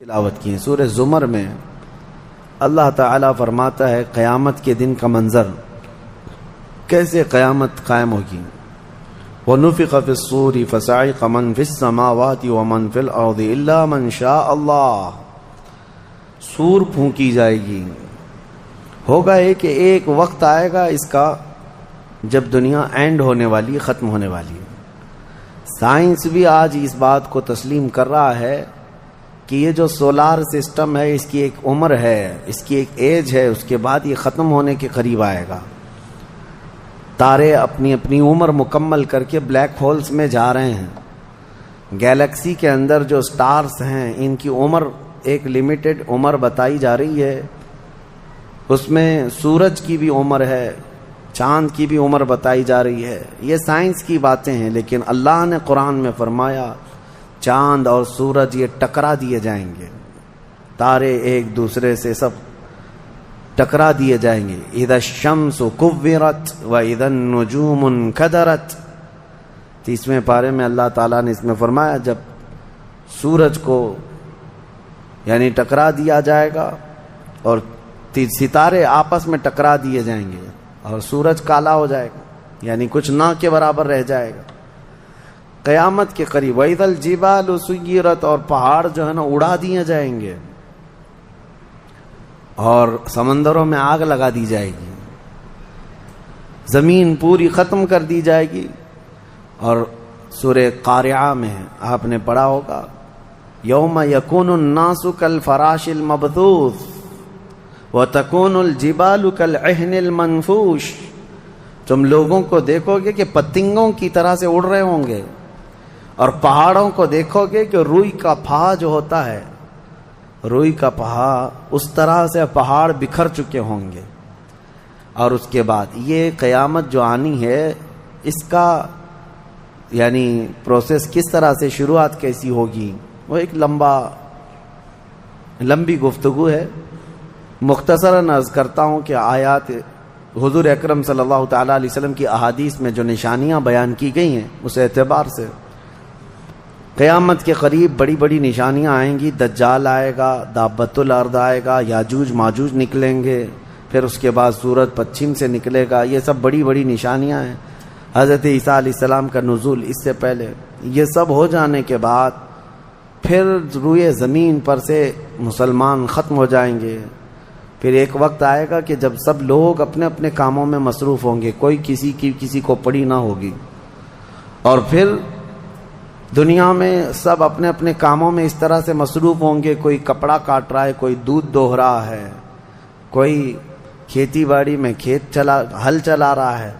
تلاوت کی سورہ زمر میں اللہ تعالیٰ فرماتا ہے قیامت کے دن کا منظر کیسے قیامت قائم ہوگی۔ وَنُفِخَ فِي الصُّورِ فَصَعِقَ مَنْ فِي السَّمَاوَاتِ وَمَنْ فِي الْأَرْضِ إِلَّا مَنْ شَاءَ اللَّهُ، سور پھونکی جائے گی۔ ہوگا کہ ایک وقت آئے گا اس کا جب دنیا اینڈ ہونے والی، ختم ہونے والی ہے۔ سائنس بھی آج اس بات کو تسلیم کر رہا ہے کہ یہ جو سولار سسٹم ہے اس کی ایک عمر ہے، اس کی ایک ایج ہے، اس کے بعد یہ ختم ہونے کے قریب آئے گا۔ تارے اپنی اپنی عمر مکمل کر کے بلیک ہولز میں جا رہے ہیں۔ گیلیکسی کے اندر جو سٹارز ہیں ان کی عمر ایک لیمیٹڈ عمر بتائی جا رہی ہے، اس میں سورج کی بھی عمر ہے، چاند کی بھی عمر بتائی جا رہی ہے۔ یہ سائنس کی باتیں ہیں، لیکن اللہ نے قرآن میں فرمایا چاند اور سورج یہ ٹکرا دیے جائیں گے، تارے ایک دوسرے سے سب ٹکرا دیے جائیں گے۔ اذا الشمس کورت واذا النجوم انکدرت، 30ویں پارے میں اللہ تعالیٰ نے اس میں فرمایا جب سورج کو یعنی ٹکرا دیا جائے گا اور ستارے آپس میں ٹکرا دیے جائیں گے اور سورج کالا ہو جائے گا، یعنی کچھ نہ کے برابر رہ جائے گا قیامت کے قریب۔ وَإِذَا الْجِبَالُ سُيِّرَتْ، اور پہاڑ جو ہے نا اڑا دیے جائیں گے اور سمندروں میں آگ لگا دی جائے گی، زمین پوری ختم کر دی جائے گی۔ اور سورہ قارعہ میں آپ نے پڑھا ہوگا یوم یکون الناس کالفراش المبثوث وتکون الجبال کالعہن المنفوش، تم لوگوں کو دیکھو گے کہ پتنگوں کی طرح سے اڑ رہے ہوں گے، اور پہاڑوں کو دیکھو گے کہ روئی کا پہا جو ہوتا ہے، روئی کا پہا اس طرح سے پہاڑ بکھر چکے ہوں گے۔ اور اس کے بعد یہ قیامت جو آنی ہے اس کا یعنی پروسیس کس طرح سے، شروعات کیسی ہوگی، وہ ایک لمبی گفتگو ہے۔ مختصراً عرض کرتا ہوں کہ آیات حضور اکرم صلی اللہ تعالیٰ علیہ وسلم کی احادیث میں جو نشانیاں بیان کی گئی ہیں اس اعتبار سے قیامت کے قریب بڑی بڑی نشانیاں آئیں گی۔ دجال آئے گا، دابۃ الارض آئے گا، یاجوج ماجوج نکلیں گے، پھر اس کے بعد سورج پچھم سے نکلے گا۔ یہ سب بڑی بڑی نشانیاں ہیں۔ حضرت عیسیٰ علیہ السلام کا نزول اس سے پہلے، یہ سب ہو جانے کے بعد پھر روئے زمین پر سے مسلمان ختم ہو جائیں گے۔ پھر ایک وقت آئے گا کہ جب سب لوگ اپنے اپنے کاموں میں مصروف ہوں گے، کوئی کسی کو پڑی نہ ہوگی، اور پھر دنیا میں سب اپنے اپنے کاموں میں اس طرح سے مصروف ہوں گے، کوئی کپڑا کاٹ رہا ہے، کوئی دودھ دوہ رہا ہے، کوئی کھیتی باڑی میں ہل چلا رہا ہے۔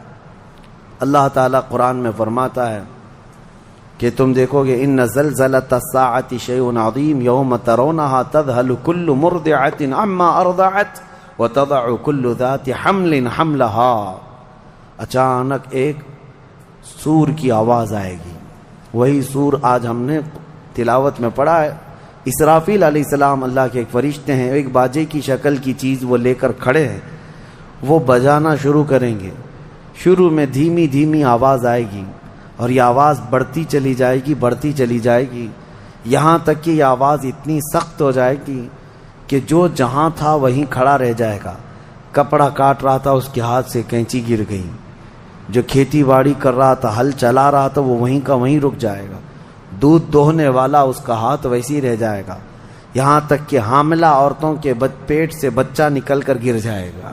اللہ تعالیٰ قرآن میں فرماتا ہے کہ تم دیکھو گے ان زلزلۃ الساعۃ شیء عظیم یوم ترونها تذهل كل مرضعۃ عما ارضعت وتضع كل ذات حمل حملها، اچانک ایک سور کی آواز آئے گی۔ وہی سور آج ہم نے تلاوت میں پڑھا ہے۔ اسرافیل علیہ السلام اللہ کے ایک فرشتے ہیں، ایک باجے کی شکل کی چیز وہ لے کر کھڑے ہیں، وہ بجانا شروع کریں گے۔ شروع میں دھیمی دھیمی آواز آئے گی اور یہ آواز بڑھتی چلی جائے گی یہاں تک کہ یہ آواز اتنی سخت ہو جائے گی کہ جو جہاں تھا وہیں کھڑا رہ جائے گا۔ کپڑا کاٹ رہا تھا اس کے ہاتھ سے کینچی گر گئی، جو کھیتی باڑی کر رہا تھا، ہل چلا رہا تھا، وہ وہیں کا وہیں رک جائے گا۔ دودھ دوہنے والا اس کا ہاتھ ویسے ہی رہ جائے گا، یہاں تک کہ حاملہ عورتوں کے پیٹ سے بچہ نکل کر گر جائے گا،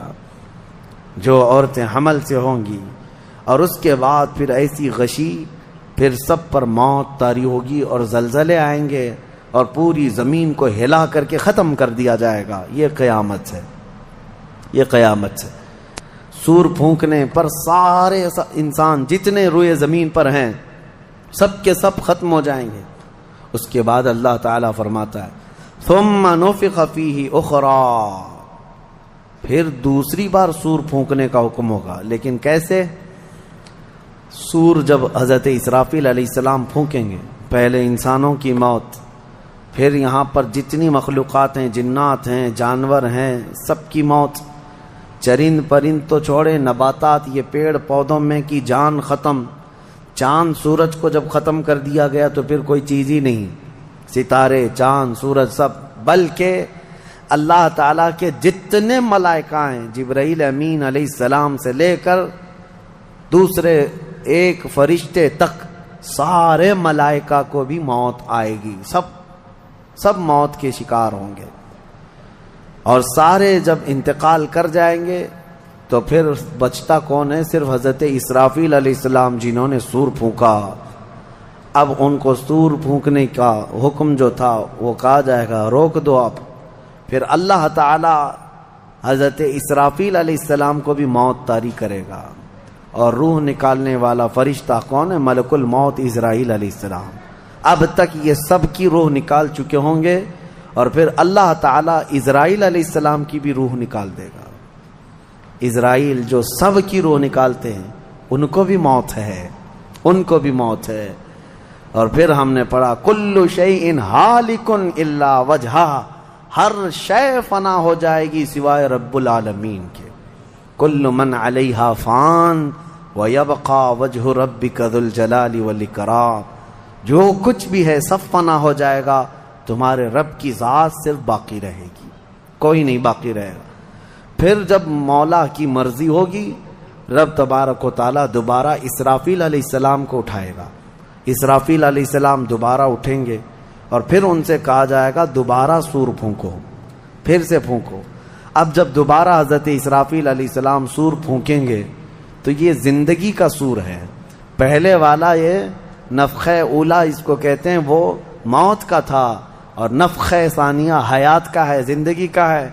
جو عورتیں حمل سے ہوں گی۔ اور اس کے بعد پھر ایسی غشی، پھر سب پر موت طاری ہوگی اور زلزلے آئیں گے اور پوری زمین کو ہلا کر کے ختم کر دیا جائے گا۔ یہ قیامت ہے، یہ قیامت ہے۔ سور پھونکنے پر سارے انسان جتنے روئے زمین پر ہیں سب کے سب ختم ہو جائیں گے۔ اس کے بعد اللہ تعالیٰ فرماتا ہے ثم نفخ فیہ اخری، پھر دوسری بار سور پھونکنے کا حکم ہوگا۔ لیکن کیسے؟ سور جب حضرت اسرافیل علیہ السلام پھونکیں گے، پہلے انسانوں کی موت، پھر یہاں پر جتنی مخلوقات ہیں، جنات ہیں، جانور ہیں، سب کی موت، چرند پرند تو چھوڑے، نباتات، یہ پیڑ پودوں میں کی جان ختم۔ چاند سورج کو جب ختم کر دیا گیا تو پھر کوئی چیز ہی نہیں، ستارے، چاند، سورج سب بلکہ اللہ تعالیٰ کے جتنے ملائکہ ہیں، جبرائیل امین علیہ السلام سے لے کر دوسرے ایک فرشتے تک، سارے ملائکہ کو بھی موت آئے گی، سب موت کے شکار ہوں گے، اور سارے جب انتقال کر جائیں گے تو پھر بچتا کون ہے؟ صرف حضرت اسرافیل علیہ السلام، جنہوں نے سور پھونکا۔ اب ان کو سور پھونکنے کا حکم جو تھا وہ کہا جائے گا روک دو اب۔ پھر اللہ تعالی حضرت اسرافیل علیہ السلام کو بھی موت طاری کرے گا، اور روح نکالنے والا فرشتہ کون ہے؟ ملک الموت اسرائیل علیہ السلام۔ اب تک یہ سب کی روح نکال چکے ہوں گے، اور پھر اللہ تعالی اسرائیل علیہ السلام کی بھی روح نکال دے گا۔ اسرائیل جو سب کی روح نکالتے ہیں، ان کو بھی موت ہے، ان کو بھی موت ہے۔ اور پھر ہم نے پڑھا کل شیء ہالک الا وجہہ، ہر شے فنا ہو جائے گی سوائے رب العالمین کے۔ کل من علیہا فان ویبقى وجہ ربک ذو الجلال والاکرام، جو کچھ بھی ہے سب فنا ہو جائے گا، تمہارے رب کی ذات صرف باقی رہے گی، کوئی نہیں باقی رہے گا۔ پھر جب مولا کی مرضی ہوگی، رب تبارک و تعالیٰ دوبارہ اسرافیل علیہ السلام کو اٹھائے گا۔ اسرافیل علیہ السلام دوبارہ اٹھیں گے، اور پھر ان سے کہا جائے گا دوبارہ سور پھونکو، پھر سے پھونکو۔ اب جب دوبارہ حضرت اسرافیل علیہ السلام سور پھونکیں گے تو یہ زندگی کا سور ہے۔ پہلے والا یہ نفخہ اولا اس کو کہتے ہیں، وہ موت کا تھا، اور نفخہ ثانیہ حیات کا ہے، زندگی کا ہے۔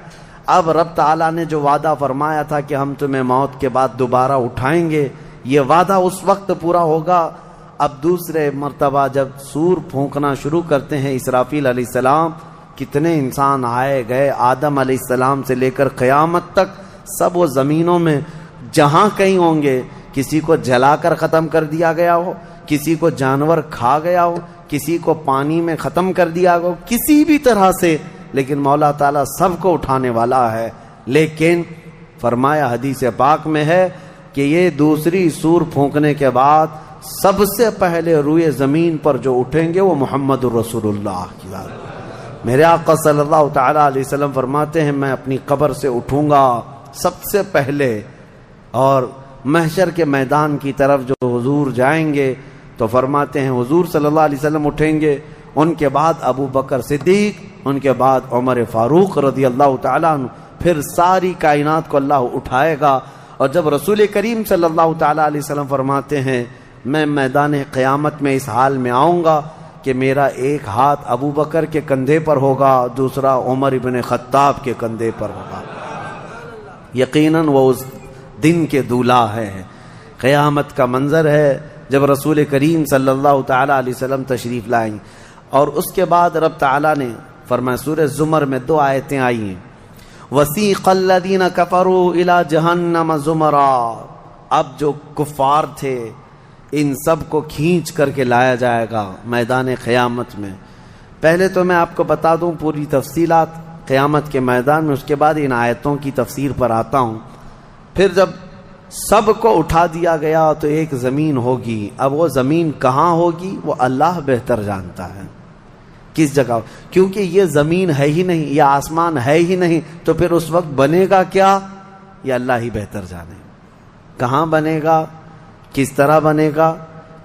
اب رب تعالیٰ نے جو وعدہ فرمایا تھا کہ ہم تمہیں موت کے بعد دوبارہ اٹھائیں گے، یہ وعدہ اس وقت پورا ہوگا۔ اب دوسرے مرتبہ جب سور پھونکنا شروع کرتے ہیں اسرافیل علیہ السلام، کتنے انسان آئے گئے، آدم علیہ السلام سے لے کر قیامت تک، سب وہ زمینوں میں جہاں کہیں ہوں گے، کسی کو جلا کر ختم کر دیا گیا ہو، کسی کو جانور کھا گیا ہو، کسی کو پانی میں ختم کر دیا ہو، کسی بھی طرح سے، لیکن مولا تعالیٰ سب کو اٹھانے والا ہے۔ لیکن فرمایا حدیث پاک میں ہے کہ یہ دوسری سور پھونکنے کے بعد سب سے پہلے روئے زمین پر جو اٹھیں گے وہ محمد الرسول اللہ کی ذات۔ میرے آقا صلی اللہ تعالی علیہ وسلم فرماتے ہیں میں اپنی قبر سے اٹھوں گا سب سے پہلے، اور محشر کے میدان کی طرف جو حضور جائیں گے تو فرماتے ہیں حضور صلی اللہ علیہ وسلم اٹھیں گے، ان کے بعد ابو بکر صدیق، ان کے بعد عمر فاروق رضی اللہ تعالیٰ عنہ، پھر ساری کائنات کو اللہ اٹھائے گا۔ اور جب رسول کریم صلی اللہ تعالیٰ علیہ وسلم فرماتے ہیں میں میدان قیامت میں اس حال میں آؤں گا کہ میرا ایک ہاتھ ابو بکر کے کندھے پر ہوگا، دوسرا عمر ابن خطاب کے کندھے پر ہوگا۔ یقیناً وہ اس دن کے دولہا ہے، قیامت کا منظر ہے جب رسول کریم صلی اللہ تعالیٰ علیہ وسلم تشریف لائیں گے۔ اور اس کے بعد رب تعالیٰ نے فرمایا، سورہ زمر میں 2 آیتیں آئی ہیں، وَسِيقَ الَّذِينَ كَفَرُوا إِلَى جَهَنَّمَ زُمَرًا، اب جو کفار تھے ان سب کو کھینچ کر کے لایا جائے گا میدان قیامت میں۔ پہلے تو میں آپ کو بتا دوں پوری تفصیلات قیامت کے میدان میں، اس کے بعد ان آیتوں کی تفسیر پر آتا ہوں۔ پھر جب سب کو اٹھا دیا گیا تو ایک زمین ہوگی، اب وہ زمین کہاں ہوگی وہ اللہ بہتر جانتا ہے کس جگہ، کیونکہ یہ زمین ہے ہی نہیں، یہ آسمان ہے ہی نہیں، تو پھر اس وقت بنے گا کیا یہ اللہ ہی بہتر جانے۔ کہاں بنے گا، کس طرح بنے گا،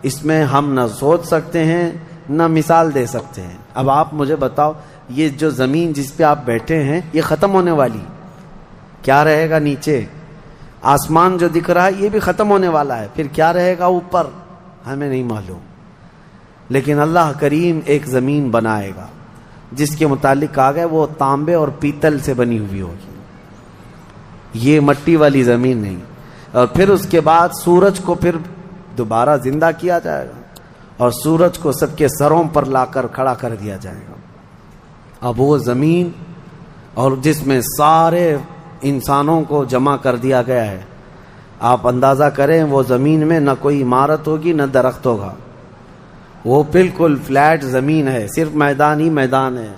اس میں ہم نہ سوچ سکتے ہیں نہ مثال دے سکتے ہیں۔ اب آپ مجھے بتاؤ، یہ جو زمین جس پہ آپ بیٹھے ہیں یہ ختم ہونے والی، کیا رہے گا نیچے؟ آسمان جو دکھ رہا ہے یہ بھی ختم ہونے والا ہے، پھر کیا رہے گا اوپر ہمیں نہیں معلوم۔ لیکن اللہ کریم ایک زمین بنائے گا جس کے متعلق کہا گیا وہ تانبے اور پیتل سے بنی ہوئی ہوگی، یہ مٹی والی زمین نہیں۔ اور پھر اس کے بعد سورج کو پھر دوبارہ زندہ کیا جائے گا، اور سورج کو سب کے سروں پر لا کر کھڑا کر دیا جائے گا۔ اب وہ زمین اور جس میں سارے انسانوں کو جمع کر دیا گیا ہے، آپ اندازہ کریں وہ زمین میں نہ کوئی عمارت ہوگی نہ درخت ہوگا، وہ بالکل فلیٹ زمین ہے، صرف میدان ہی میدان ہے۔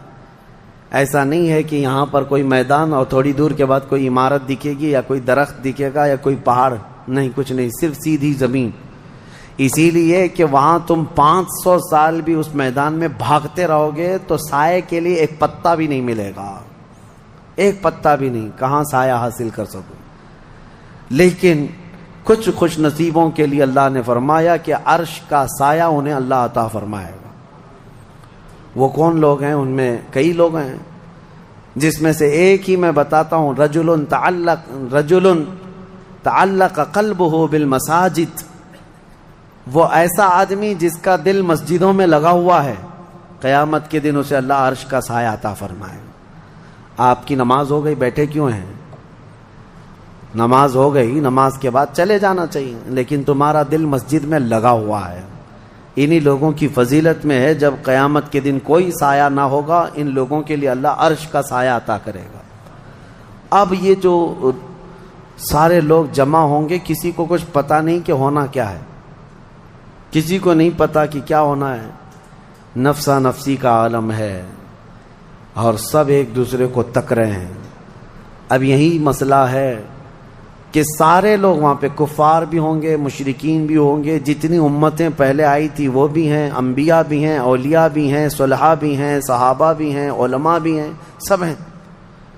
ایسا نہیں ہے کہ یہاں پر کوئی میدان اور تھوڑی دور کے بعد کوئی عمارت دکھے گی یا کوئی درخت دکھے گا یا کوئی پہاڑ، نہیں، کچھ نہیں، صرف سیدھی زمین۔ اسی لیے کہ وہاں تم 500 سال بھی اس میدان میں بھاگتے رہو گے تو سائے کے لیے ایک پتا بھی نہیں ملے گا، ایک پتا بھی نہیں، کہاں سایہ حاصل کر سکو۔ لیکن کچھ خوش نصیبوں کے لیے اللہ نے فرمایا کہ عرش کا سایہ انہیں اللہ عطا فرمائے گا۔ وہ کون لوگ ہیں؟ ان میں کئی لوگ ہیں، جس میں سے ایک ہی میں بتاتا ہوں، رجل تعلق قلبہ بالمساجد، وہ ایسا آدمی جس کا دل مسجدوں میں لگا ہوا ہے، قیامت کے دن اسے اللہ عرش کا سایہ عطا فرمائے گا۔ آپ کی نماز ہو گئی، بیٹھے کیوں ہیں؟ نماز ہو گئی، نماز کے بعد چلے جانا چاہیے، لیکن تمہارا دل مسجد میں لگا ہوا ہے۔ انہی لوگوں کی فضیلت میں ہے جب قیامت کے دن کوئی سایہ نہ ہوگا، ان لوگوں کے لیے اللہ عرش کا سایہ عطا کرے گا۔ اب یہ جو سارے لوگ جمع ہوں گے، کسی کو کچھ پتہ نہیں کہ ہونا کیا ہے، کسی کو نہیں پتا کہ کیا ہونا ہے، نفسا نفسی کا عالم ہے اور سب ایک دوسرے کو تک رہے ہیں۔ اب یہی مسئلہ ہے کہ سارے لوگ وہاں پہ، کفار بھی ہوں گے، مشرکین بھی ہوں گے، جتنی امتیں پہلے آئی تھی وہ بھی ہیں، انبیاء بھی ہیں، اولیاء بھی ہیں، صلحاء بھی ہیں، صحابہ بھی ہیں، علماء بھی ہیں، سب ہیں،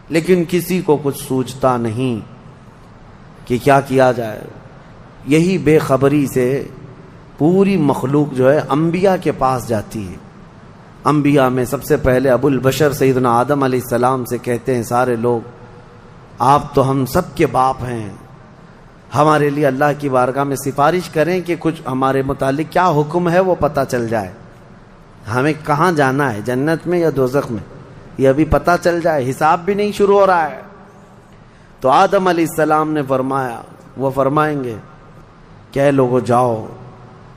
لیکن کسی کو کچھ سوچتا نہیں کہ کیا کیا جائے۔ یہی بے خبری سے پوری مخلوق جو ہے انبیاء کے پاس جاتی ہے۔ انبیاء میں سب سے پہلے ابو البشر سیدنا آدم علیہ السلام سے کہتے ہیں سارے لوگ، آپ تو ہم سب کے باپ ہیں، ہمارے لیے اللہ کی بارگاہ میں سفارش کریں کہ کچھ ہمارے متعلق کیا حکم ہے وہ پتہ چل جائے، ہمیں کہاں جانا ہے، جنت میں یا دوزخ میں، یہ ابھی پتہ چل جائے، حساب بھی نہیں شروع ہو رہا ہے۔ تو آدم علیہ السلام نے فرمایا، وہ فرمائیں گے کہ اے لوگوں جاؤ،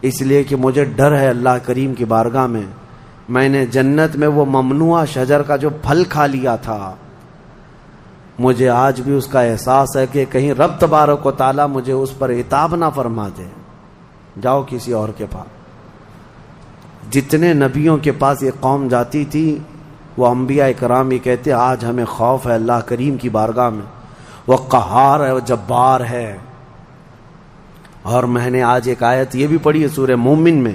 اس لیے کہ مجھے ڈر ہے اللہ کریم کی بارگاہ میں نے جنت میں وہ ممنوع شجر کا جو پھل کھا لیا تھا، مجھے آج بھی اس کا احساس ہے کہ کہیں رب تبارک و تعالیٰ مجھے اس پر عتاب نہ فرما دے، جاؤ کسی اور کے پاس۔ جتنے نبیوں کے پاس یہ قوم جاتی تھی وہ انبیاء کرام یہ کہتے آج ہمیں خوف ہے اللہ کریم کی بارگاہ میں، وہ قہار ہے، وہ جبار ہے۔ اور میں نے آج ایک آیت یہ بھی پڑھی ہے سورہ مومن میں،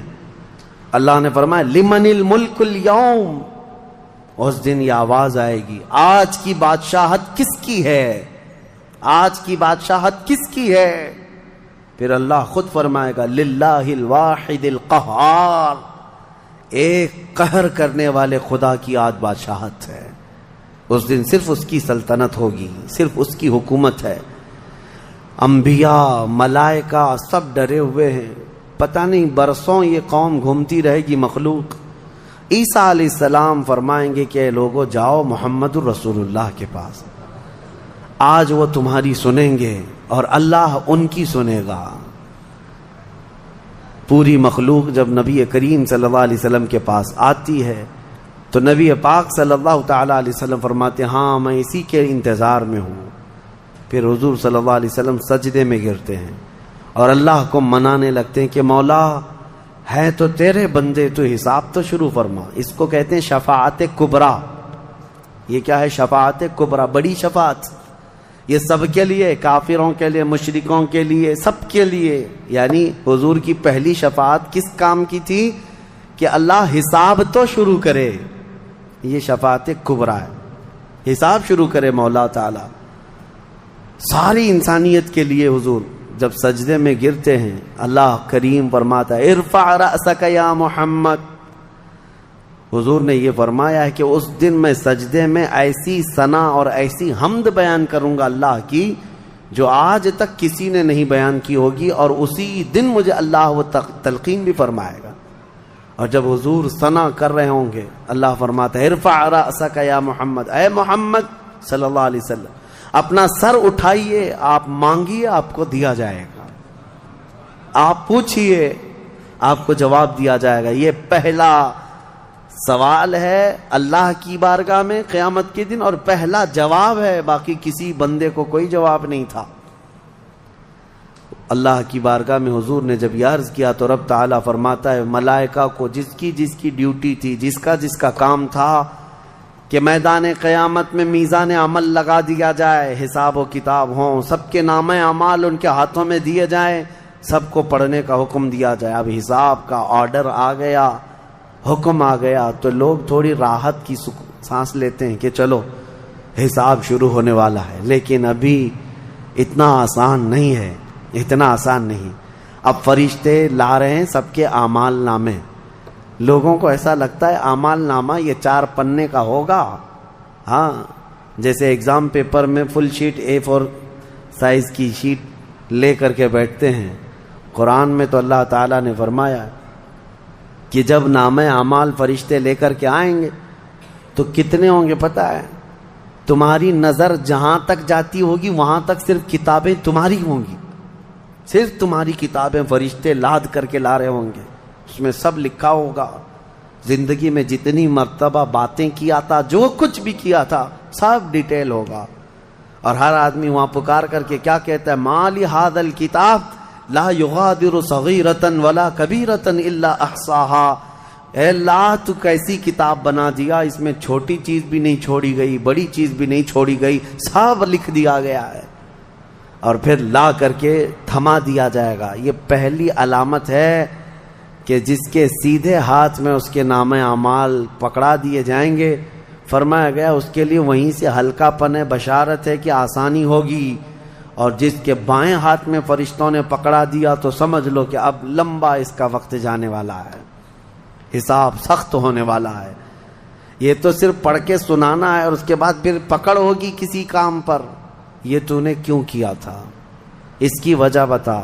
اللہ نے فرمایا لمن الملک اليوم، اس دن یہ آواز آئے گی، آج کی بادشاہت کس کی ہے، آج کی بادشاہت کس کی ہے؟ پھر اللہ خود فرمائے گا للہ الواحد القہار، ایک قہر کرنے والے خدا کی آج بادشاہت ہے۔ اس دن صرف اس کی سلطنت ہوگی، صرف اس کی حکومت ہے۔ انبیاء، ملائکہ سب ڈرے ہوئے ہیں، پتہ نہیں برسوں یہ قوم گھومتی رہے گی مخلوق۔ عیسیٰ علیہ السلام فرمائیں گے کہ اے لوگو جاؤ محمد الرسول اللہ کے پاس، آج وہ تمہاری سنیں گے اور اللہ ان کی سنے گا۔ پوری مخلوق جب نبی کریم صلی اللہ علیہ وسلم کے پاس آتی ہے تو نبی پاک صلی اللہ تعالیٰ علیہ وسلم فرماتے ہاں میں اسی کے انتظار میں ہوں۔ پھر حضور صلی اللہ علیہ وسلم سجدے میں گرتے ہیں اور اللہ کو منانے لگتے ہیں کہ مولا ہے تو تیرے بندے، تو حساب تو شروع فرما۔ اس کو کہتے ہیں شفاعت کبریٰ۔ یہ کیا ہے شفاعت کبریٰ؟ بڑی شفاعت، یہ سب کے لیے، کافروں کے لیے، مشرکوں کے لیے، سب کے لیے۔ یعنی حضور کی پہلی شفاعت کس کام کی تھی؟ کہ اللہ حساب تو شروع کرے، یہ شفاعت کبریٰ ہے، حساب شروع کرے مولا تعالی۔ ساری انسانیت کے لیے حضور جب سجدے میں گرتے ہیں اللہ کریم فرماتا ہے ارفع رأسک یا محمد۔ حضور نے یہ فرمایا ہے کہ اس دن میں سجدے میں ایسی ثنا اور ایسی حمد بیان کروں گا اللہ کی جو آج تک کسی نے نہیں بیان کی ہوگی، اور اسی دن مجھے اللہ وہ تلقین بھی فرمائے گا۔ اور جب حضور ثنا کر رہے ہوں گے اللہ فرماتا ہے ارفع رأسک یا محمد، اے محمد صلی اللہ علیہ وسلم اپنا سر اٹھائیے، آپ مانگیے آپ کو دیا جائے گا، آپ پوچھئے آپ کو جواب دیا جائے گا۔ یہ پہلا سوال ہے اللہ کی بارگاہ میں قیامت کے دن، اور پہلا جواب ہے، باقی کسی بندے کو کوئی جواب نہیں تھا۔ اللہ کی بارگاہ میں حضور نے جب یہ عرض کیا تو رب تعالیٰ فرماتا ہے ملائکہ کو جس کی ڈیوٹی تھی، جس کا کام تھا کہ میدان قیامت میں میزان عمل لگا دیا جائے، حساب و کتاب ہوں، سب کے نامہ اعمال ان کے ہاتھوں میں دیے جائیں، سب کو پڑھنے کا حکم دیا جائے. اب حساب کا آرڈر آ گیا, حکم آ گیا, تو لوگ تھوڑی راحت کی سانس لیتے ہیں کہ چلو حساب شروع ہونے والا ہے. لیکن ابھی اتنا آسان نہیں ہے, اتنا آسان نہیں. اب فرشتے لا رہے ہیں سب کے اعمال نامے. لوگوں کو ایسا لگتا ہے اعمال نامہ یہ 4 پنے کا ہوگا. ہاں, جیسے ایگزام پیپر میں فل شیٹ A4 سائز کی شیٹ لے کر کے بیٹھتے ہیں. قرآن میں تو اللہ تعالیٰ نے فرمایا کہ جب نامہ اعمال فرشتے لے کر کے آئیں گے تو کتنے ہوں گے پتہ ہے؟ تمہاری نظر جہاں تک جاتی ہوگی وہاں تک صرف کتابیں تمہاری ہوں گی, صرف تمہاری کتابیں فرشتے لاد کر کے لا رہے ہوں گے. اس میں سب لکھا ہوگا, زندگی میں جتنی مرتبہ باتیں کیا تھا, جو کچھ بھی کیا تھا, سب ڈیٹیل ہوگا. اور ہر آدمی وہاں پکار کر کے کیا کہتا ہے؟ مالی ھذا الکتاب لا یغادر صغیرۃ ولا کبیرۃ الا احصاها. اے اللہ تو کیسی کتاب بنا دیا, اس میں چھوٹی چیز بھی نہیں چھوڑی گئی, بڑی چیز بھی نہیں چھوڑی گئی, سب لکھ دیا گیا ہے. اور پھر لا کر کے تھما دیا جائے گا. یہ پہلی علامت ہے کہ جس کے سیدھے ہاتھ میں اس کے نامہ اعمال پکڑا دیے جائیں گے, فرمایا گیا اس کے لیے وہیں سے ہلکا پن ہے, بشارت ہے کہ آسانی ہوگی. اور جس کے بائیں ہاتھ میں فرشتوں نے پکڑا دیا تو سمجھ لو کہ اب لمبا اس کا وقت جانے والا ہے, حساب سخت ہونے والا ہے. یہ تو صرف پڑھ کے سنانا ہے اور اس کے بعد پھر پکڑ ہوگی کسی کام پر. یہ تو نے کیوں کیا تھا, اس کی وجہ بتا.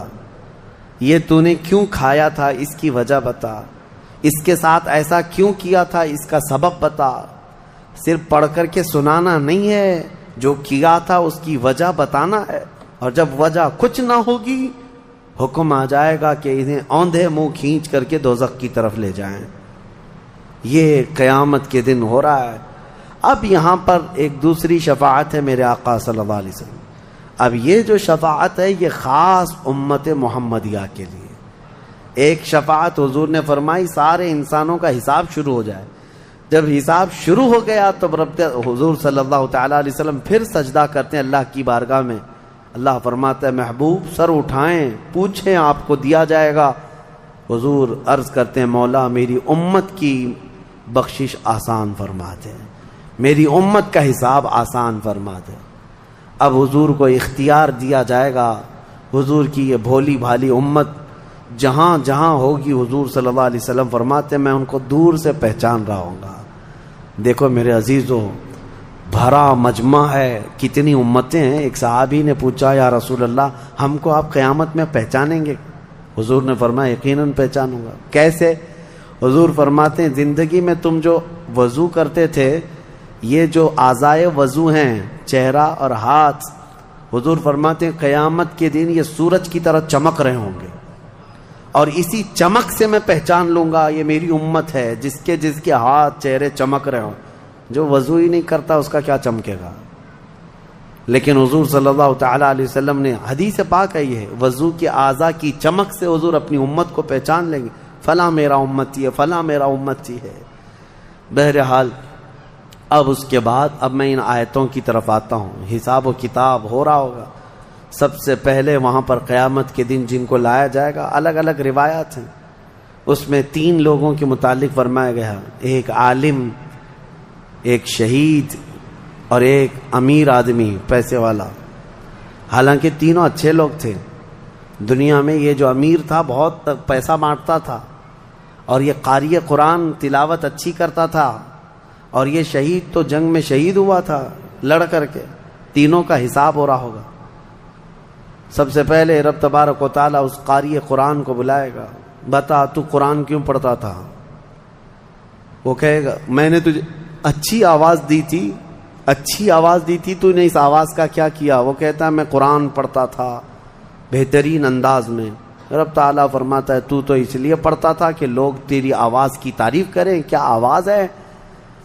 یہ تو نے کیوں کھایا تھا, اس کی وجہ بتا. اس کے ساتھ ایسا کیوں کیا تھا, اس کا سبب بتا. صرف پڑھ کر کے سنانا نہیں ہے, جو کیا تھا اس کی وجہ بتانا ہے. اور جب وجہ کچھ نہ ہوگی, حکم آ جائے گا کہ انہیں اوندھے منہ کھینچ کر کے دوزخ کی طرف لے جائیں. یہ قیامت کے دن ہو رہا ہے. اب یہاں پر ایک دوسری شفاعت ہے میرے آقا صلی اللہ علیہ وسلم. اب یہ جو شفاعت ہے یہ خاص امت محمدیہ کے لیے. ایک شفاعت حضور نے فرمائی سارے انسانوں کا حساب شروع ہو جائے. جب حساب شروع ہو گیا تو رب حضور صلی اللہ تعالیٰ علیہ وسلم پھر سجدہ کرتے ہیں اللہ کی بارگاہ میں. اللہ فرماتا ہے محبوب سر اٹھائیں, پوچھیں, آپ کو دیا جائے گا. حضور عرض کرتے ہیں مولا میری امت کی بخشش آسان فرما دے, میری امت کا حساب آسان فرما دے. اب حضور کو اختیار دیا جائے گا. حضور کی یہ بھولی بھالی امت جہاں جہاں ہوگی, حضور صلی اللہ علیہ وسلم فرماتے ہیں میں ان کو دور سے پہچان رہا ہوں گا. دیکھو میرے عزیزو, بھرا مجمع ہے, کتنی امتیں ہیں. ایک صحابی نے پوچھا یا رسول اللہ ہم کو آپ قیامت میں پہچانیں گے؟ حضور نے فرمایا یقیناً پہچانوں گا. کیسے؟ حضور فرماتے ہیں زندگی میں تم جو وضو کرتے تھے, یہ جو اعضائے وضو ہیں چہرہ اور ہاتھ, حضور فرماتے ہیں قیامت کے دن یہ سورج کی طرح چمک رہے ہوں گے. اور اسی چمک سے میں پہچان لوں گا یہ میری امت ہے, جس کے ہاتھ چہرے چمک رہے ہوں. جو وضو ہی نہیں کرتا اس کا کیا چمکے گا. لیکن حضور صلی اللہ تعالیٰ علیہ وسلم نے حدیث پاک ہے یہ, وضو کے اعضاء کی چمک سے حضور اپنی امت کو پہچان لیں گے, فلاں میرا امتی ہے, فلاں میرا امتی ہے. بہرحال اب اس کے بعد اب میں ان آیتوں کی طرف آتا ہوں. حساب و کتاب ہو رہا ہوگا. سب سے پہلے وہاں پر قیامت کے دن جن کو لایا جائے گا, الگ الگ روایات ہیں, اس میں 3 لوگوں کے متعلق فرمایا گیا, ایک عالم, ایک شہید اور ایک امیر آدمی پیسے والا. حالانکہ تینوں اچھے لوگ تھے. دنیا میں یہ جو امیر تھا بہت پیسہ بانٹتا تھا, اور یہ قاری قرآن تلاوت اچھی کرتا تھا, اور یہ شہید تو جنگ میں شہید ہوا تھا لڑ کر کے. تینوں کا حساب ہو رہا ہوگا. سب سے پہلے رب تبارک و تعالیٰ اس قاری قرآن کو بلائے گا, بتا تو قرآن کیوں پڑھتا تھا؟ وہ کہے گا میں نے تجھے اچھی آواز دی تھی, اچھی آواز دی تھی, تو نے اس آواز کا کیا کیا؟ وہ کہتا ہے میں قرآن پڑھتا تھا بہترین انداز میں. رب تعالیٰ فرماتا ہے تو اس لیے پڑھتا تھا کہ لوگ تیری آواز کی تعریف کریں, کیا آواز ہے,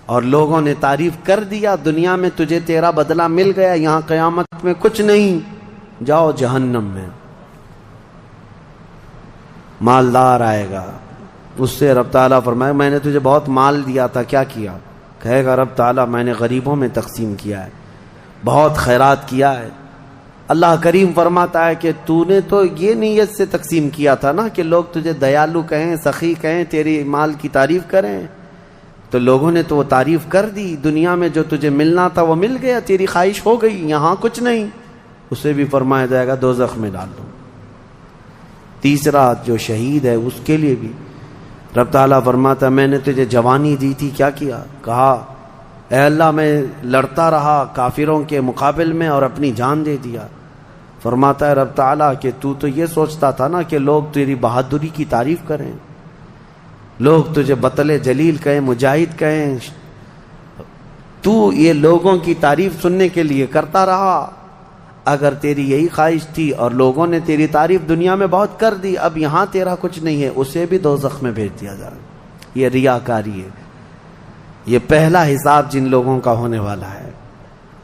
اور لوگوں نے تعریف کر دیا. دنیا میں تجھے تیرا بدلہ مل گیا, یہاں قیامت میں کچھ نہیں, جاؤ جہنم میں. مالدار آئے گا, اس سے رب تعالیٰ فرمائے میں نے تجھے بہت مال دیا تھا, کیا کیا؟ کہے گا رب تعالیٰ میں نے غریبوں میں تقسیم کیا ہے, بہت خیرات کیا ہے. اللہ کریم فرماتا ہے کہ تو نے تو یہ نیت سے تقسیم کیا تھا نا کہ لوگ تجھے دیالو کہیں، سخی کہیں، تیری مال کی تعریف کریں، تو لوگوں نے تو وہ تعریف کر دی، دنیا میں جو تجھے ملنا تھا وہ مل گیا، تیری خواہش ہو گئی، یہاں کچھ نہیں، اسے بھی فرمایا جائے گا دوزخ میں ڈال دو۔ تیسرا جو شہید ہے اس کے لیے بھی رب تعالیٰ فرماتا ہے میں نے تجھے جوانی دی تھی، کیا کیا؟ کہا اے اللہ میں لڑتا رہا کافروں کے مقابل میں اور اپنی جان دے دیا۔ فرماتا ہے رب تعالیٰ کہ تو یہ سوچتا تھا نا کہ لوگ تیری بہادری کی تعریف کریں، لوگ تجھے بطل جلیل کہیں، مجاہد کہیں، تو یہ لوگوں کی تعریف سننے کے لیے کرتا رہا۔ اگر تیری یہی خواہش تھی اور لوگوں نے تیری تعریف دنیا میں بہت کر دی، اب یہاں تیرا کچھ نہیں ہے، اسے بھی دوزخ میں بھیج دیا جائے۔ یہ ریاکاری ہے، یہ پہلا حساب جن لوگوں کا ہونے والا ہے۔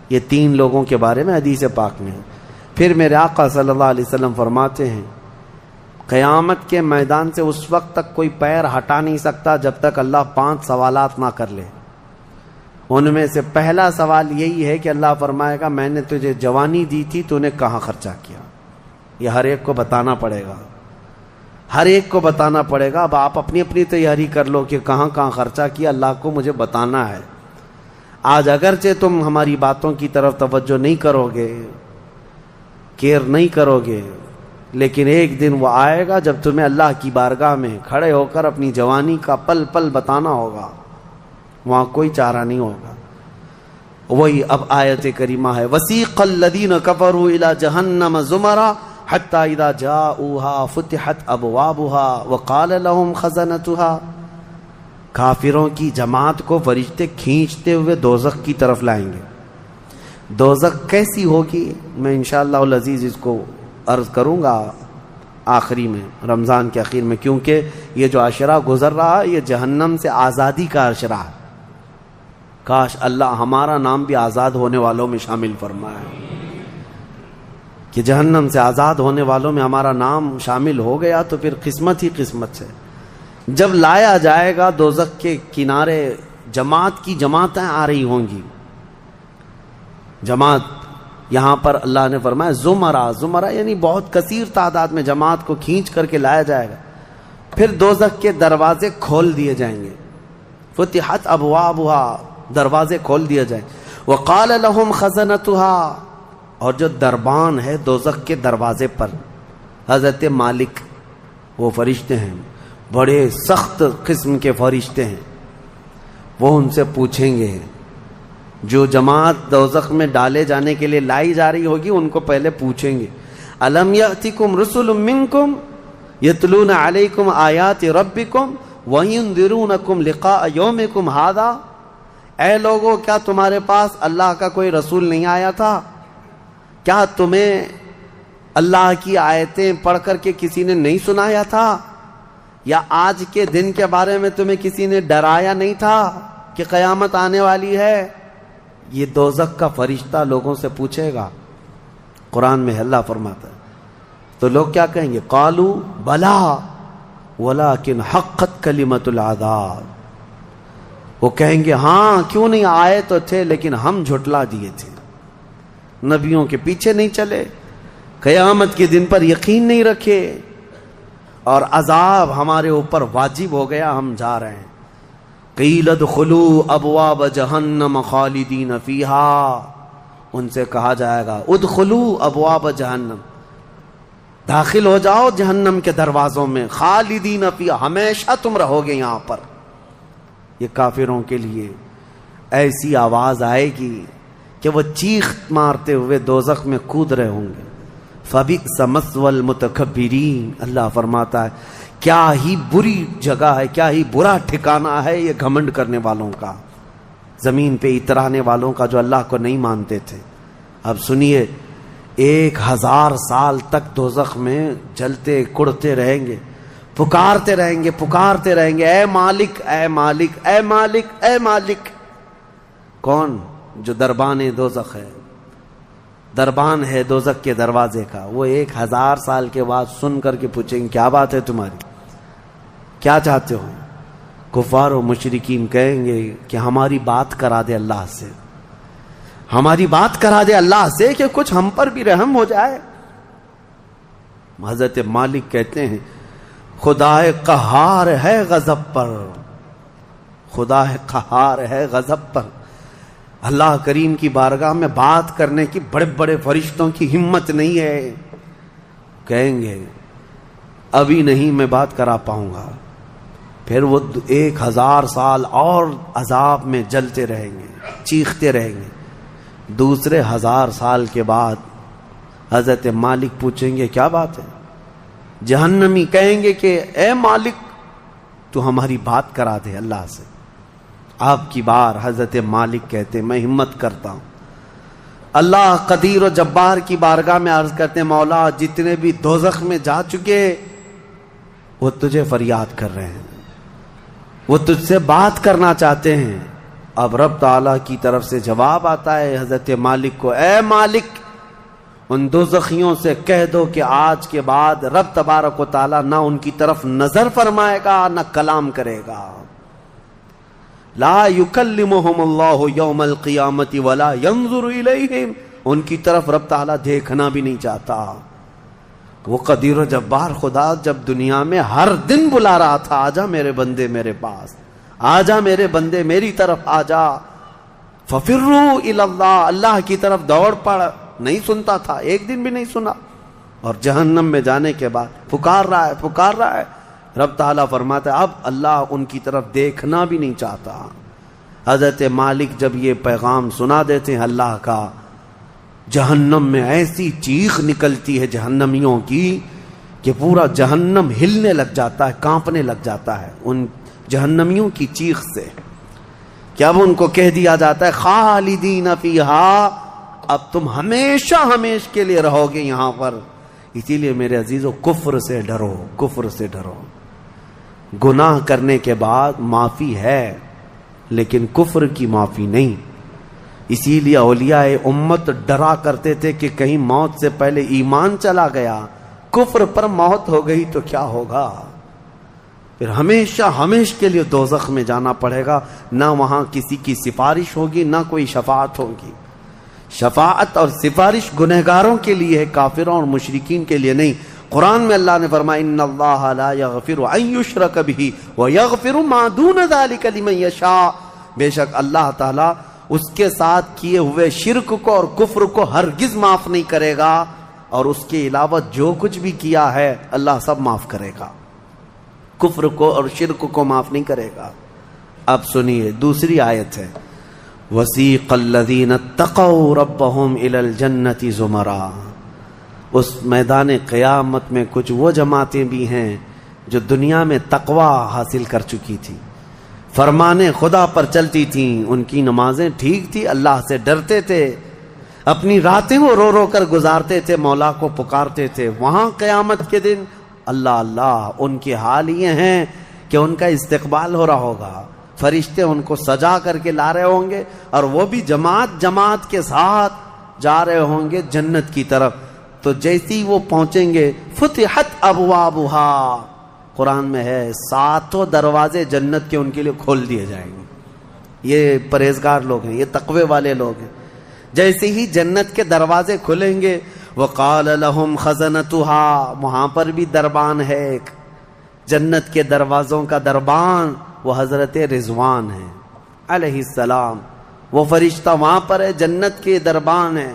یہ 3 لوگوں کے بارے میں حدیث پاک میں ہے۔ پھر میرے آقا صلی اللہ علیہ وسلم فرماتے ہیں قیامت کے میدان سے اس وقت تک کوئی پیر ہٹا نہیں سکتا جب تک اللہ 5 سوالات نہ کر لے۔ ان میں سے پہلا سوال یہی ہے کہ اللہ فرمائے گا میں نے تجھے جوانی دی تھی، تو نے کہاں خرچہ کیا؟ یہ ہر ایک کو بتانا پڑے گا، ہر ایک کو بتانا پڑے گا۔ اب آپ اپنی اپنی تیاری کر لو کہ کہاں کہاں خرچہ کیا، اللہ کو مجھے بتانا ہے۔ آج اگرچہ تم ہماری باتوں کی طرف توجہ نہیں کرو گے، کیئر نہیں کرو گے، لیکن ایک دن وہ آئے گا جب تمہیں اللہ کی بارگاہ میں کھڑے ہو کر اپنی جوانی کا پل پل بتانا ہوگا، وہاں کوئی چارہ نہیں ہوگا۔ وہی اب آیت کریمہ ہے وسیق الذین کفروا الی جہنم زمرا حتی اذا جاؤوها فتحت ابوابها وقال لهم خزنتها۔ کافروں کی جماعت کو فرشتے کھینچتے ہوئے دوزخ کی طرف لائیں گے۔ دوزخ کیسی ہوگی میں انشاءاللہ العزیز اس کو عرض کروں گا آخری میں، رمضان کے آخر میں، کیونکہ یہ جو عشرہ گزر رہا ہے یہ جہنم سے آزادی کا عشرہ ہے۔ کاش اللہ ہمارا نام بھی آزاد ہونے والوں میں شامل فرمائے کہ جہنم سے آزاد ہونے والوں میں ہمارا نام شامل ہو گیا تو پھر قسمت ہی قسمت سے۔ جب لایا جائے گا دوزخ کے کنارے جماعت کی جماعتیں آ رہی ہوں گی، جماعت یہاں پر اللہ نے فرمایا زمرہ، زمرہ یعنی بہت کثیر تعداد میں جماعت کو کھینچ کر کے لایا جائے گا۔ پھر دوزخ کے دروازے کھول دیے جائیں گے، فتحت ابوابها، دروازے کھول دیے جائیں، وقال لهم خزنتها، اور جو دربان ہے دوزخ کے دروازے پر حضرت مالک، وہ فرشتے ہیں، بڑے سخت قسم کے فرشتے ہیں، وہ ان سے پوچھیں گے، جو جماعت دوزخ میں ڈالے جانے کے لیے لائی جا رہی ہوگی ان کو پہلے پوچھیں گے الم یأتکم رسل منکم یتلون علیکم آیات ربکم وینذرونکم لقاء یومکم ھذا، اے لوگو کیا تمہارے پاس اللہ کا کوئی رسول نہیں آیا تھا؟ کیا تمہیں اللہ کی آیتیں پڑھ کر کے کسی نے نہیں سنایا تھا؟ یا آج کے دن کے بارے میں تمہیں کسی نے ڈرایا نہیں تھا کہ قیامت آنے والی ہے؟ یہ دوزخ کا فرشتہ لوگوں سے پوچھے گا، قرآن میں اللہ فرماتا ہے۔ تو لوگ کیا کہیں گے؟ قالوا بلا ولکن حقت کلمۃ العذاب، وہ کہیں گے ہاں کیوں نہیں آئے تو تھے لیکن ہم جھٹلا دیے تھے، نبیوں کے پیچھے نہیں چلے، قیامت کے دن پر یقین نہیں رکھے، اور عذاب ہمارے اوپر واجب ہو گیا، ہم جا رہے ہیں۔ قیل ادخلوا ابواب جہنم خالدین فیہا، ان سے کہا جائے گا ادخلوا ابواب جہنم، داخل ہو جاؤ جہنم کے دروازوں میں، خالدین فیہا، ہمیشہ تم رہو گے یہاں پر۔ یہ کافروں کے لیے ایسی آواز آئے گی کہ وہ چیخ مارتے ہوئے دوزخ میں کود رہے ہوں گے۔ فبئس مثوى المتکبرین، اللہ فرماتا ہے کیا ہی بری جگہ ہے، کیا ہی برا ٹھکانہ ہے یہ گھمنڈ کرنے والوں کا، زمین پہ اترانے والوں کا جو اللہ کو نہیں مانتے تھے۔ اب سنیے 1000 سال تک دوزخ میں جلتے کڑتے رہیں گے، پکارتے رہیں گے، پکارتے رہیں گے، اے مالک اے مالک اے مالک اے مالک۔ کون؟ جو دربان دوزخ ہے، دربان ہے دوزخ کے دروازے کا، وہ 1000 سال کے بعد سن کر کے پوچھیں گے کیا بات ہے تمہاری، کیا چاہتے ہو؟ کفار و مشرکین کہیں گے کہ ہماری بات کرا دے اللہ سے، ہماری بات کرا دے اللہ سے کہ کچھ ہم پر بھی رحم ہو جائے۔ حضرت مالک کہتے ہیں خدا قہار ہے غضب پر، خدا قہار ہے غضب پر۔ اللہ کریم کی بارگاہ میں بات کرنے کی بڑے بڑے فرشتوں کی ہمت نہیں ہے، کہیں گے ابھی نہیں میں بات کرا پاؤں گا، پھر وہ 1000 سال اور عذاب میں جلتے رہیں گے، چیختے رہیں گے۔ دوسرے 1000 سال کے بعد حضرت مالک پوچھیں گے کیا بات ہے؟ جہنمی کہیں گے کہ اے مالک تو ہماری بات کرا دے اللہ سے۔ آپ کی بار حضرت مالک کہتے میں ہمت کرتا ہوں، اللہ قدیر و جبار کی بارگاہ میں عرض کرتے مولا جتنے بھی دوزخ میں جا چکے وہ تجھے فریاد کر رہے ہیں، وہ تجھ سے بات کرنا چاہتے ہیں۔ اب رب تعالیٰ کی طرف سے جواب آتا ہے حضرت مالک کو، اے مالک ان دوزخیوں سے کہہ دو کہ آج کے بعد رب تبارک و تعالیٰ نہ ان کی طرف نظر فرمائے گا نہ کلام کرے گا۔ لا یکلمہم اللہ یوم القیامت ولا ینظر الیہم، ان کی طرف رب تعالیٰ دیکھنا بھی نہیں چاہتا۔ وہ قدیر و جبار خدا جب دنیا میں ہر دن بلا رہا تھا آجا میرے بندے میرے پاس، آجا میرے بندے میری طرف آجا، ففروا الی اللہ، اللہ کی طرف دوڑ پڑ، نہیں سنتا تھا، ایک دن بھی نہیں سنا۔ اور جہنم میں جانے کے بعد پکار رہا ہے، رب تعالیٰ فرماتا ہے اب اللہ ان کی طرف دیکھنا بھی نہیں چاہتا۔ حضرت مالک جب یہ پیغام سنا دیتے ہیں اللہ کا، جہنم میں ایسی چیخ نکلتی ہے جہنمیوں کی کہ پورا جہنم ہلنے لگ جاتا ہے، کانپنے لگ جاتا ہے ان جہنمیوں کی چیخ سے کہ اب ان کو کہہ دیا جاتا ہے خالدین فیہا، اب تم ہمیشہ کے لیے رہو گے یہاں پر۔ اسی لیے میرے عزیزو کفر سے ڈرو، کفر سے ڈرو۔ گناہ کرنے کے بعد معافی ہے لیکن کفر کی معافی نہیں۔ اسی لیے اولیاء امت ڈرا کرتے تھے کہ کہیں موت سے پہلے ایمان چلا گیا، کفر پر موت ہو گئی تو کیا ہوگا؟ پھر ہمیشہ کے لیے دوزخ میں جانا پڑے گا، نہ وہاں کسی کی سفارش ہوگی نہ کوئی شفاعت ہوگی۔ شفاعت اور سفارش گنہگاروں کے لیے ہے، کافروں اور مشرکین کے لیے نہیں۔ قرآن میں اللہ نے فرمایا ان اللہ لا یغفر ان یشرک بہ ویغفر ما دون ذلک لمن یشاء، بے شک اللہ تعالیٰ اس کے ساتھ کیے ہوئے شرک کو اور کفر کو ہرگز معاف نہیں کرے گا، اور اس کے علاوہ جو کچھ بھی کیا ہے اللہ سب معاف کرے گا، کفر کو اور شرک کو معاف نہیں کرے گا۔ اب سنیے دوسری آیت ہے وَسِيقَ الَّذِينَ اتَّقَوْا رَبَّهُمْ إِلَى الْجَنَّةِ زُمَرًا، اس میدان قیامت میں کچھ وہ جماعتیں بھی ہیں جو دنیا میں تقوی حاصل کر چکی تھی، فرمان خدا پر چلتی تھیں، ان کی نمازیں ٹھیک تھی، اللہ سے ڈرتے تھے، اپنی راتیں وہ رو رو کر گزارتے تھے، مولا کو پکارتے تھے۔ وہاں قیامت کے دن اللہ ان کے حال یہ ہیں کہ ان کا استقبال ہو رہا ہوگا، فرشتے ان کو سجا کر کے لا رہے ہوں گے، اور وہ بھی جماعت کے ساتھ جا رہے ہوں گے جنت کی طرف۔ تو جیسی وہ پہنچیں گے فتحت ابوابھا، قرآن میں ہے 7 دروازے جنت کے ان کے لیے کھول دیے جائیں گے۔ یہ پرہیزگار لوگ ہیں، یہ تقوی والے لوگ ہیں۔ جیسے ہی جنت کے دروازے کھلیں گے وقال لهم خزنتها، وہاں پر بھی دربان ہے ایک، جنت کے دروازوں کا دربان وہ حضرت رضوان ہے علیہ السلام، وہ فرشتہ وہاں پر ہے، جنت کے دربان ہے۔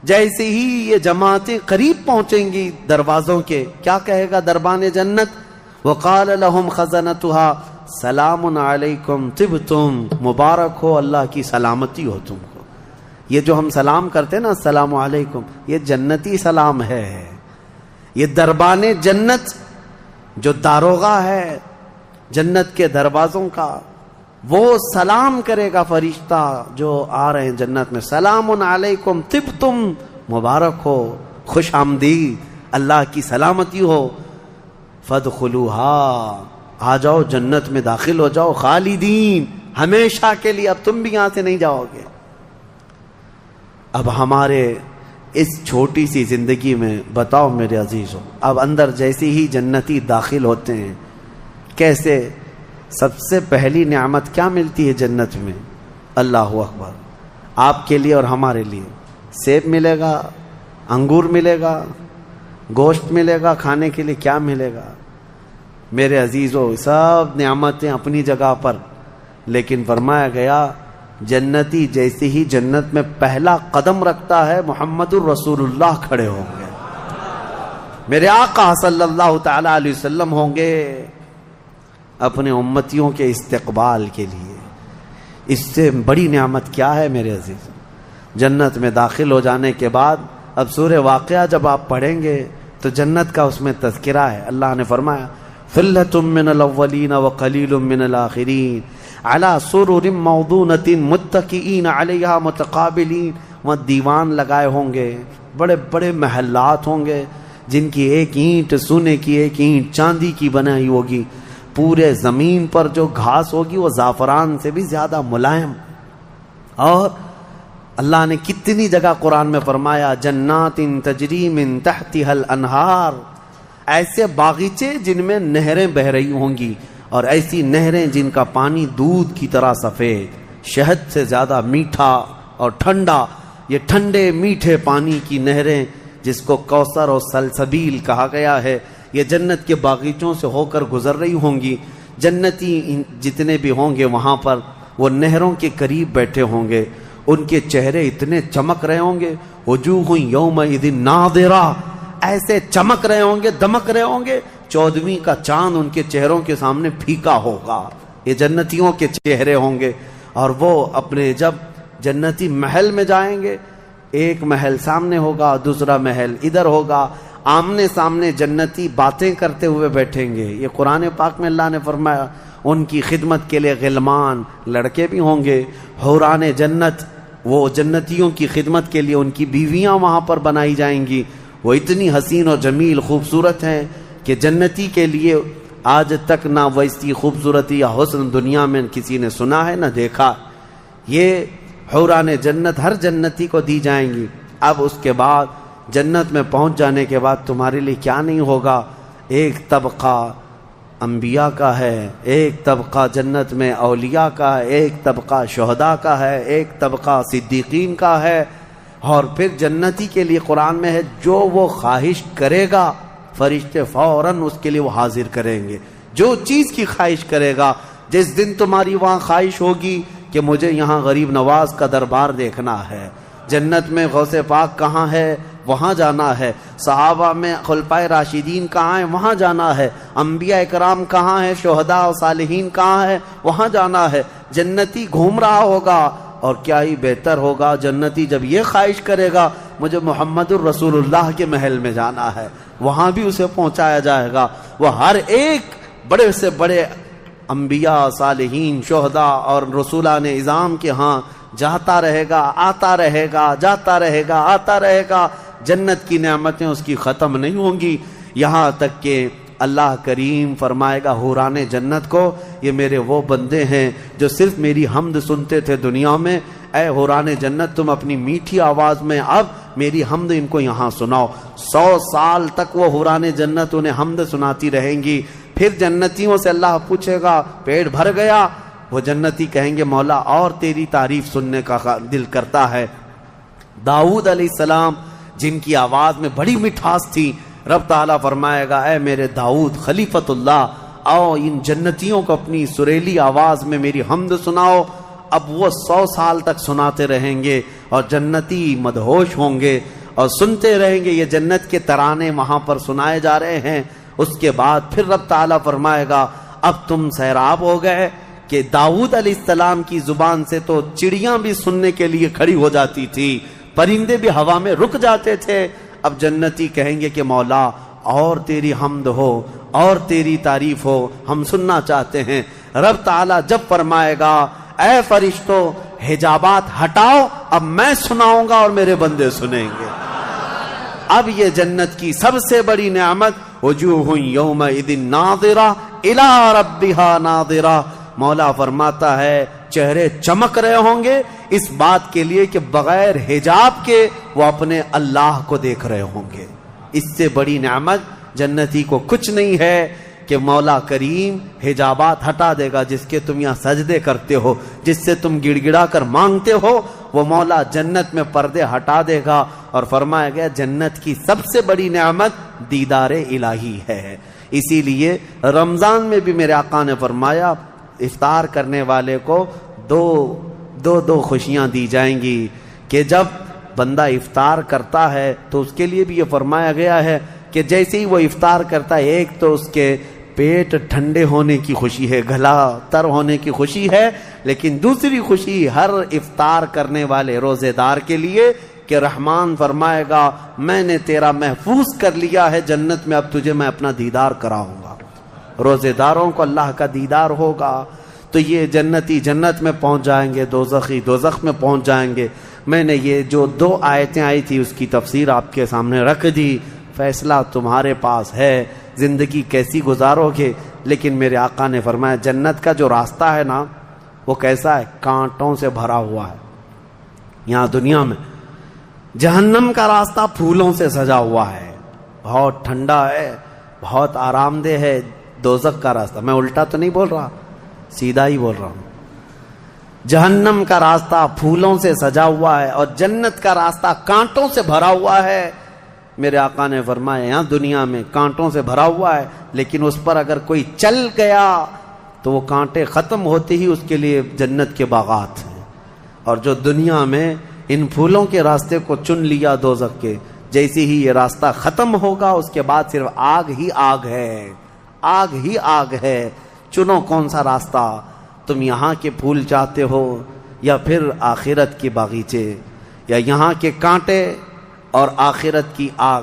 جیسے ہی یہ جماعتیں قریب پہنچیں گی دروازوں کے، کیا کہے گا دربان جنت؟ وقال لهم خزنتها سلام علیکم طبتم، مبارک ہو، اللہ کی سلامتی ہو تم کو۔ یہ جو ہم سلام کرتے ہیں نا السلام علیکم، یہ جنتی سلام ہے۔ یہ دربان جنت جو داروغہ ہے جنت کے دروازوں کا، وہ سلام کرے گا فرشتہ جو آ رہے ہیں جنت میں، سلام علیکم طبتم، مبارک ہو، خوش آمدید، اللہ کی سلامتی ہو، فادخلوها، آ جاؤ جنت میں داخل ہو جاؤ، خالدین، ہمیشہ کے لیے، اب تم بھی یہاں سے نہیں جاؤ گے۔ اب ہمارے اس چھوٹی سی زندگی میں بتاؤ میرے عزیزوں، اب اندر جیسے ہی جنتی داخل ہوتے ہیں کیسے، سب سے پہلی نعمت کیا ملتی ہے جنت میں؟ اللہ اکبر، آپ کے لیے اور ہمارے لیے سیب ملے گا، انگور ملے گا، گوشت ملے گا، کھانے کے لیے کیا ملے گا؟ میرے عزیزو، سب نعمتیں اپنی جگہ پر، لیکن فرمایا گیا جنتی جیسے ہی جنت میں پہلا قدم رکھتا ہے محمد الرسول اللہ کھڑے ہوں گے، میرے آقا صلی اللہ تعالی علیہ وسلم ہوں گے اپنے امتیوں کے استقبال کے لیے۔ اس سے بڑی نعمت کیا ہے میرے عزیز؟ جنت میں داخل ہو جانے کے بعد اب سورہ واقعہ جب آپ پڑھیں گے تو جنت کا اس میں تذکرہ ہے۔ اللہ نے فرمایا ثلۃ من الاولین وقلیل من الآخرین علی سرر موضونۃ متکئین علیہا متقابلین۔ وہاں دیوان لگائے ہوں گے، بڑے بڑے محلات ہوں گے جن کی ایک اینٹ سونے کی، ایک اینٹ چاندی کی بنائی ہوگی، پورے زمین پر جو گھاس ہوگی وہ زعفران سے بھی زیادہ ملائم۔ اور اللہ نے کتنی جگہ قرآن میں فرمایا جنات تجری من تحتها الانہار، ایسے باغیچے جن میں نہریں بہ رہی ہوں گی، اور ایسی نہریں جن کا پانی دودھ کی طرح سفید، شہد سے زیادہ میٹھا اور ٹھنڈا، یہ ٹھنڈے میٹھے پانی کی نہریں جس کو کوثر اور سلسبیل کہا گیا ہے، یہ جنت کے باغیچوں سے ہو کر گزر رہی ہوں گی۔ جنتی جتنے بھی ہوں گے وہاں پر وہ نہروں کے قریب بیٹھے ہوں گے، ان کے چہرے اتنے چمک رہے ہوں گے، وجوہ یومئذ ناظرہ، ایسے چمک رہے ہوں گے، دمک رہے ہوں گے، 14ویں کا چاند ان کے چہروں کے سامنے پھیکا ہوگا۔ یہ جنتیوں کے چہرے ہوں گے، اور وہ اپنے جب جنتی محل میں جائیں گے، ایک محل سامنے ہوگا، دوسرا محل ادھر ہوگا، آمنے سامنے جنتی باتیں کرتے ہوئے بیٹھیں گے۔ یہ قرآن پاک میں اللہ نے فرمایا ان کی خدمت کے لیے غلمان، لڑکے بھی ہوں گے، حوران جنت، وہ جنتیوں کی خدمت کے لیے ان کی بیویاں وہاں پر بنائی جائیں گی، وہ اتنی حسین و جمیل خوبصورت ہیں کہ جنتی کے لیے آج تک نہ ویسی خوبصورتی یا حسن دنیا میں کسی نے سنا ہے نہ دیکھا۔ یہ حوران جنت ہر جنتی کو دی جائیں گی۔ اب اس کے بعد جنت میں پہنچ جانے کے بعد تمہارے لیے کیا نہیں ہوگا؟ ایک طبقہ انبیاء کا ہے، ایک طبقہ جنت میں اولیاء کا ہے، ایک طبقہ شہداء کا ہے، ایک طبقہ صدیقین کا ہے، اور پھر جنتی کے لیے قرآن میں ہے جو وہ خواہش کرے گا فرشتے فوراً اس کے لیے وہ حاضر کریں گے، جو چیز کی خواہش کرے گا۔ جس دن تمہاری وہاں خواہش ہوگی کہ مجھے یہاں غریب نواز کا دربار دیکھنا ہے، جنت میں غوث پاک کہاں ہے وہاں جانا ہے، صحابہ میں خلفائے راشدین کہاں ہیں وہاں جانا ہے، انبیاء اکرام کہاں ہیں، شہداء و صالحین کہاں ہیں وہاں جانا ہے، جنتی گھوم رہا ہوگا۔ اور کیا ہی بہتر ہوگا جنتی جب یہ خواہش کرے گا مجھے محمد الرسول اللہ کے محل میں جانا ہے، وہاں بھی اسے پہنچایا جائے گا۔ وہ ہر ایک بڑے سے بڑے انبیاء، صالحین، شہداء اور رسولان اعظام کے ہاں جاتا رہے گا، آتا رہے گا، جاتا رہے گا، آتا رہے گا۔ جنت کی نعمتیں اس کی ختم نہیں ہوں گی، یہاں تک کہ اللہ کریم فرمائے گا حوران جنت کو یہ میرے وہ بندے ہیں جو صرف میری حمد سنتے تھے دنیا میں، اے حوران جنت تم اپنی میٹھی آواز میں اب میری حمد ان کو یہاں سناؤ۔ 100 سال تک وہ حوران جنت انہیں حمد سناتی رہیں گی۔ پھر جنتیوں سے اللہ پوچھے گا پیٹ بھر گیا؟ وہ جنتی کہیں گے مولا اور تیری تعریف سننے کا دل کرتا ہے۔ داؤد علیہ السلام جن کی آواز میں بڑی مٹھاس تھی، رب تعالیٰ فرمائے گا اے میرے داؤد خلیفۃ اللہ، آؤ ان جنتیوں کو اپنی سریلی آواز میں میری حمد سناؤ۔ اب وہ 100 سال تک سناتے رہیں گے اور جنتی مدہوش ہوں گے اور سنتے رہیں گے، یہ جنت کے ترانے وہاں پر سنائے جا رہے ہیں۔ اس کے بعد پھر رب تعالیٰ فرمائے گا اب تم سیراب ہو گئے کہ داؤد علیہ السلام کی زبان سے تو چڑیاں بھی سننے کے لیے کھڑی ہو جاتی تھی، پرندے بھی ہوا میں رک جاتے تھے۔ اب جنتی کہیں گے کہ مولا اور تیری حمد ہو اور تیری تعریف ہو، ہم سننا چاہتے ہیں۔ رب تعالیٰ جب فرمائے گا اے فرشتو حجابات ہٹاؤ، اب میں سناؤں گا اور میرے بندے سنیں گے۔ اب یہ جنت کی سب سے بڑی نعمت وجوہ یومئذ ناظرہ الی ربہا ناظرہ، مولا فرماتا ہے چہرے چمک رہے ہوں گے اس بات کے لیے کہ بغیر حجاب کے وہ اپنے اللہ کو دیکھ رہے ہوں گے۔ اس سے بڑی نعمت جنتی کو کچھ نہیں ہے کہ مولا کریم حجابات ہٹا دے گا، جس کے تم یہاں سجدے کرتے ہو، جس سے تم گڑ گڑا کر مانگتے ہو، وہ مولا جنت میں پردے ہٹا دے گا، اور فرمایا گیا جنت کی سب سے بڑی نعمت دیدار الہی ہے۔ اسی لیے رمضان میں بھی میرے آقا نے فرمایا افطار کرنے والے کو دو خوشیاں دی جائیں گی، کہ جب بندہ افطار کرتا ہے تو اس کے لیے بھی یہ فرمایا گیا ہے کہ جیسے ہی وہ افطار کرتا ہے، ایک تو اس کے پیٹ ٹھنڈے ہونے کی خوشی ہے، گلا تر ہونے کی خوشی ہے، لیکن دوسری خوشی ہر افطار کرنے والے روزے دار کے لیے کہ رحمان فرمائے گا میں نے تیرا محفوظ کر لیا ہے جنت میں، اب تجھے میں اپنا دیدار کراؤں گا۔ روزے داروں کو اللہ کا دیدار ہوگا تو یہ جنتی جنت میں پہنچ جائیں گے، دوزخی دوزخ میں پہنچ جائیں گے۔ میں نے یہ جو 2 آیتیں آئی تھی اس کی تفسیر آپ کے سامنے رکھ دی، فیصلہ تمہارے پاس ہے زندگی کیسی گزارو گے، لیکن میرے آقا نے فرمایا جنت کا جو راستہ ہے نا وہ کیسا ہے، کانٹوں سے بھرا ہوا ہے۔ یہاں دنیا میں جہنم کا راستہ پھولوں سے سجا ہوا ہے، بہت ٹھنڈا ہے، بہت آرام دہ ہے۔ دوزخ کا راستہ، میں الٹا تو نہیں بول رہا، سیدھا ہی بول رہا ہوں، جہنم کا راستہ پھولوں سے سجا ہوا ہے اور جنت کا راستہ کانٹوں سے بھرا ہوا ہے۔ میرے آقا نے فرمایا یہاں دنیا میں کانٹوں سے بھرا ہوا ہے، لیکن اس پر اگر کوئی چل گیا تو وہ کانٹے ختم ہوتے ہی اس کے لیے جنت کے باغات ہیں۔ اور جو دنیا میں ان پھولوں کے راستے کو چن لیا دوزخ کے، جیسے ہی یہ راستہ ختم ہوگا اس کے بعد صرف آگ ہی آگ ہے، آگ ہی آگ ہے۔ چنو کون سا راستہ، تم یہاں کے پھول چاہتے ہو یا پھر آخرت کے باغیچے، یا یہاں کے کانٹے اور آخرت کی آگ،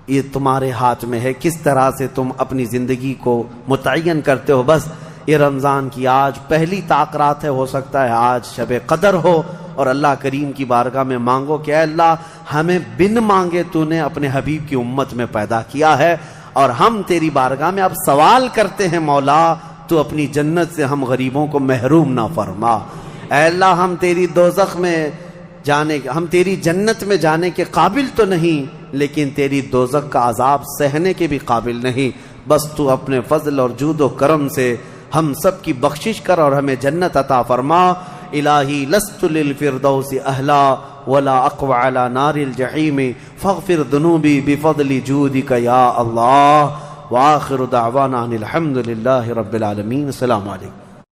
یہ تمہارے ہاتھ میں ہے، کس طرح سے تم اپنی زندگی کو متعین کرتے ہو۔ بس یہ رمضان کی آج پہلی طاقرات ہے، ہو سکتا ہے آج شب قدر ہو، اور اللہ کریم کی بارگاہ میں مانگو کہ اے اللہ ہمیں بن مانگے تو نے اپنے حبیب کی امت میں پیدا کیا ہے، اور ہم تیری بارگاہ میں اب سوال کرتے ہیں مولا تو اپنی جنت سے ہم غریبوں کو محروم نہ فرما۔ اے اللہ ہم تیری دوزخ میں جانے، ہم تیری جنت میں جانے کے قابل تو نہیں، لیکن تیری دوزخ کا عذاب سہنے کے بھی قابل نہیں، بس تو اپنے فضل اور جود و کرم سے ہم سب کی بخشش کر اور ہمیں جنت عطا فرما۔ الہی لست للفردوس اہلا ولا اقوى على نار الجحیم فاغفر ذنوبی بفضل جودک یا اللہ۔ وآخر دعوانا ان الحمد للہ رب العالمین۔ السلام علیکم۔